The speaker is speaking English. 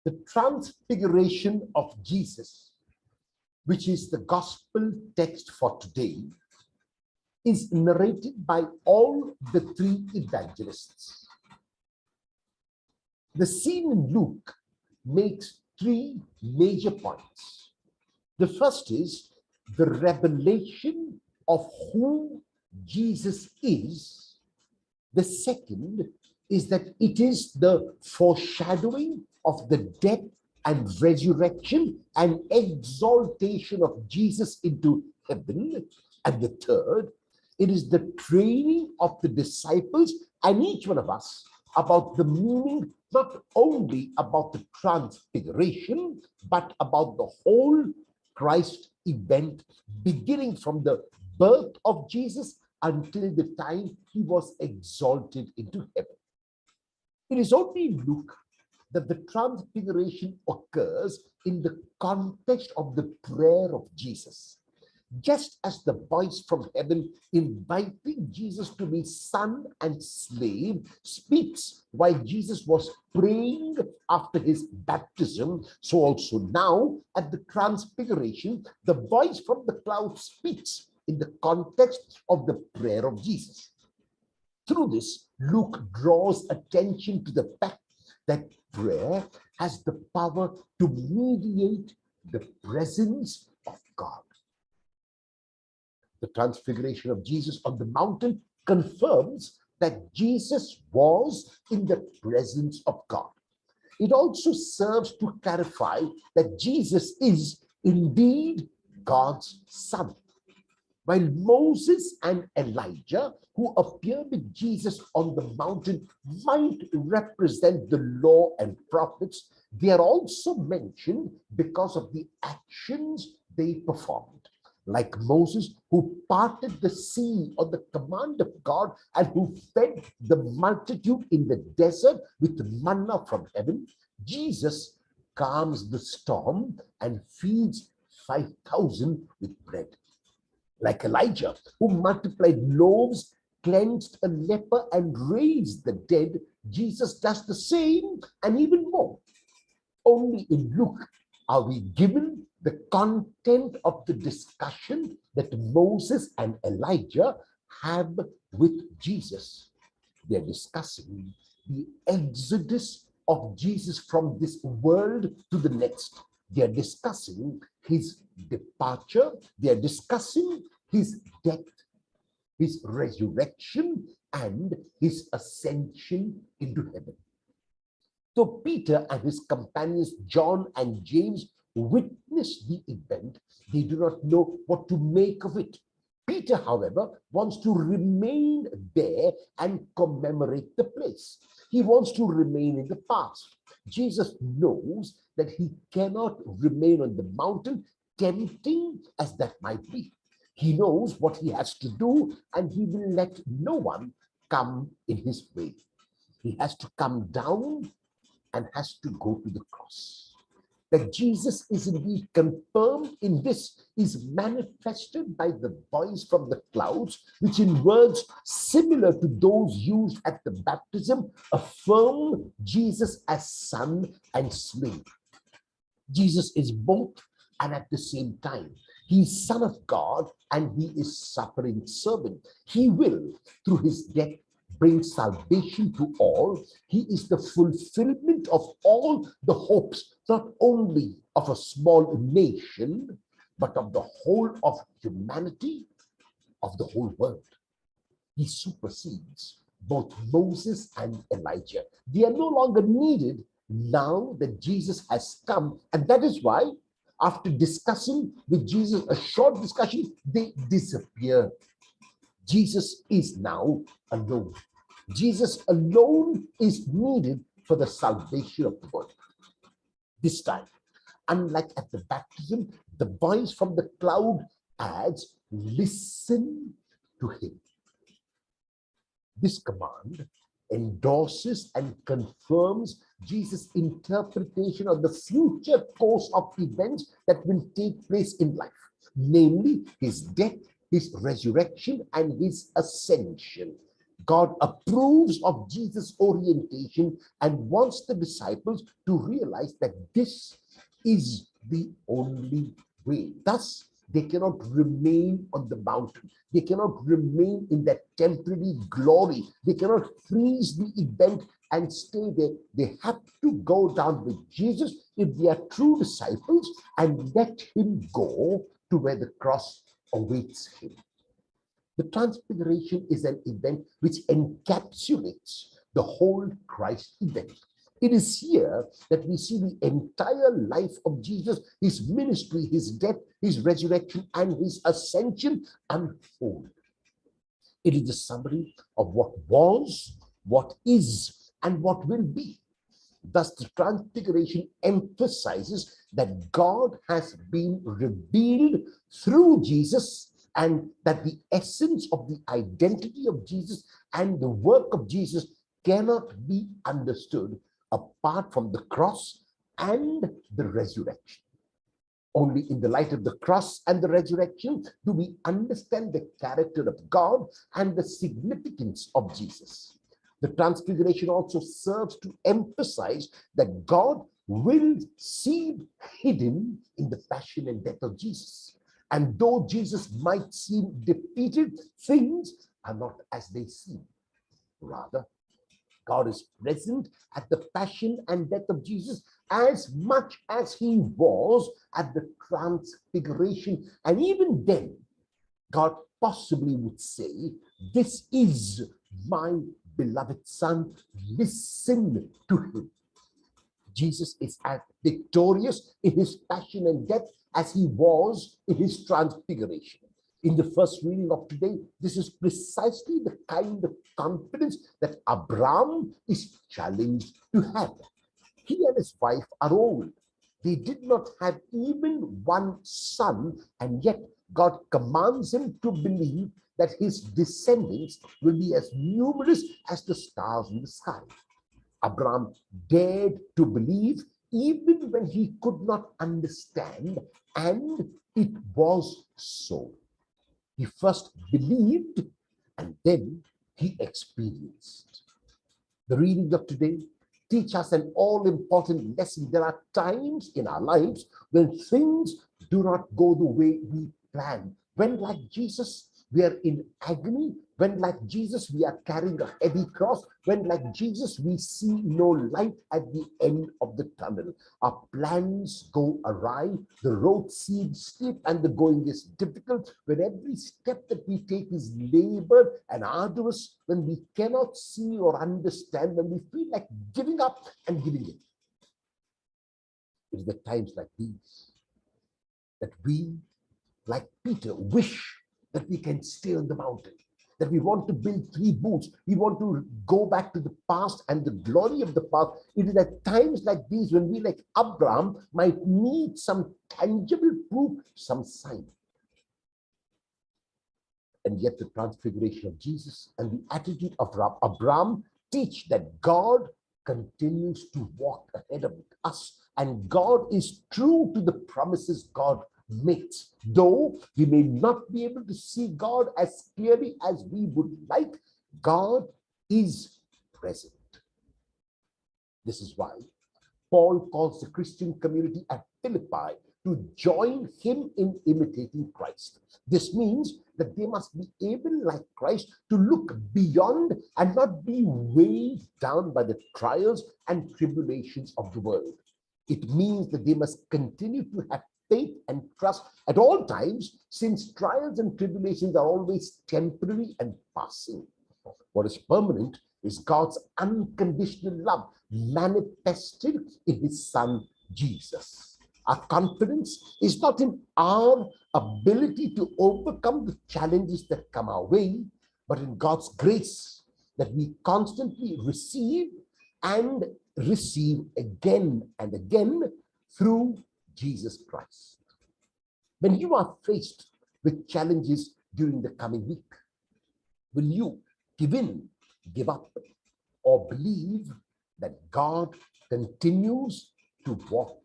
The Transfiguration of Jesus, which is the gospel text for today, is narrated by all the three evangelists. The scene in Luke makes three major points. The first is the revelation of who Jesus is. The second is that it is the foreshadowing of the death and resurrection and exaltation of Jesus into heaven. And the third, it is the training of the disciples and each one of us about the meaning, not only about the transfiguration, but about the whole Christ event, beginning from the birth of Jesus until the time he was exalted into heaven. It is only in Luke that the transfiguration occurs in the context of the prayer of Jesus. Just as the voice from heaven inviting Jesus to be son and slave speaks while Jesus was praying after his baptism, so also now at the transfiguration, the voice from the cloud speaks in the context of the prayer of Jesus. Through this, Luke draws attention to the fact that prayer has the power to mediate the presence of God. The transfiguration of Jesus on the mountain confirms that Jesus was in the presence of God. It also serves to clarify that Jesus is indeed God's Son. While Moses and Elijah, who appear with Jesus on the mountain, might represent the law and prophets, they are also mentioned because of the actions they performed. Like Moses, who parted the sea on the command of God and who fed the multitude in the desert with manna from heaven, Jesus calms the storm and feeds 5,000 with bread. Like Elijah, who multiplied loaves, cleansed a leper, and raised the dead, Jesus does the same and even more. Only in Luke are we given the content of the discussion that Moses and Elijah have with Jesus. They're discussing the exodus of Jesus from this world to the next. They're discussing his departure. They're discussing his death, his resurrection, and his ascension into heaven. So Peter and his companions, John and James, witness the event. They do not know what to make of it. Peter, however, wants to remain there and commemorate the place. He wants to remain in the past. Jesus knows that he cannot remain on the mountain, tempting as that might be. He knows what he has to do, and he will let no one come in his way. He has to come down and has to go to the cross. That Jesus is indeed confirmed in this is manifested by the voice from the clouds, which in words similar to those used at the baptism affirm Jesus as son and slave. Jesus is both and at the same time. He is Son of God and he is suffering servant. He will, through his death, bring salvation to all. He is the fulfillment of all the hopes, not only of a small nation, but of the whole of humanity, of the whole world. He supersedes both Moses and Elijah. They are no longer needed now that Jesus has come. And that is why, after discussing with Jesus, a short discussion, they disappear. Jesus is now alone. Jesus alone is needed for the salvation of the world. This time, unlike at the baptism, the voice from the cloud adds, listen to him. This command endorses and confirms Jesus' interpretation of the future course of events that will take place in life, namely his death, his resurrection, and his ascension. God approves of Jesus' orientation and wants the disciples to realize that this is the only way. Thus, they cannot remain on the mountain. They cannot remain in that temporary glory. They cannot freeze the event and stay there. They have to go down with Jesus if they are true disciples and let him go to where the cross awaits him. The Transfiguration is an event which encapsulates the whole Christ event. It is here that we see the entire life of Jesus, his ministry, his death, his resurrection, and his ascension unfold. It is a summary of what was, what is, and what will be. Thus, the Transfiguration emphasizes that God has been revealed through Jesus, and that the essence of the identity of Jesus and the work of Jesus cannot be understood apart from the cross and the resurrection. Only in the light of the cross and the resurrection do we understand the character of God and the significance of Jesus. The Transfiguration also serves to emphasize that God will seem hidden in the passion and death of Jesus. And though Jesus might seem defeated, things are not as they seem. Rather, God is present at the passion and death of Jesus as much as he was at the Transfiguration. And even then, God possibly would say, "This is my beloved Son, listen to him." Jesus is as victorious in his passion and death as he was in his Transfiguration. In the first reading of today, this is precisely the kind of confidence that Abraham is challenged to have. He and his wife are old. They did not have even one son, and yet God commands him to believe that his descendants will be as numerous as the stars in the sky. Abraham dared to believe even when he could not understand, and it was so. He first believed and then he experienced. The readings of today teach us an all-important lesson. There are times in our lives when things do not go the way we plan. When, like Jesus, we are in agony. When, like Jesus, we are carrying a heavy cross. When, like Jesus, we see no light at the end of the tunnel. Our plans go awry. The road seems steep and the going is difficult. When every step that we take is labored and arduous. When we cannot see or understand. When we feel like giving up and giving in. It is at times like these that we, like Peter, wish that we can stay on the mountain, that we want to build 3 booths. We want to go back to the past and the glory of the past. It is at times like these when we, like Abraham, might need some tangible proof, some sign. And yet the Transfiguration of Jesus and the attitude of Abraham teach that God continues to walk ahead of us, and God is true to the promises God makes. Though we may not be able to see God as clearly as we would like, God is present. This is why Paul calls the Christian community at Philippi to join him in imitating Christ. This means that they must be able, like Christ, to look beyond and not be weighed down by the trials and tribulations of the world. It means that they must continue to have faith and trust at all times, since trials and tribulations are always temporary and passing. What is permanent is God's unconditional love manifested in his Son, Jesus. Our confidence is not in our ability to overcome the challenges that come our way, but in God's grace that we constantly receive and receive again and again through Jesus Christ. When you are faced with challenges during the coming week, will you give in, give up, or believe that God continues to walk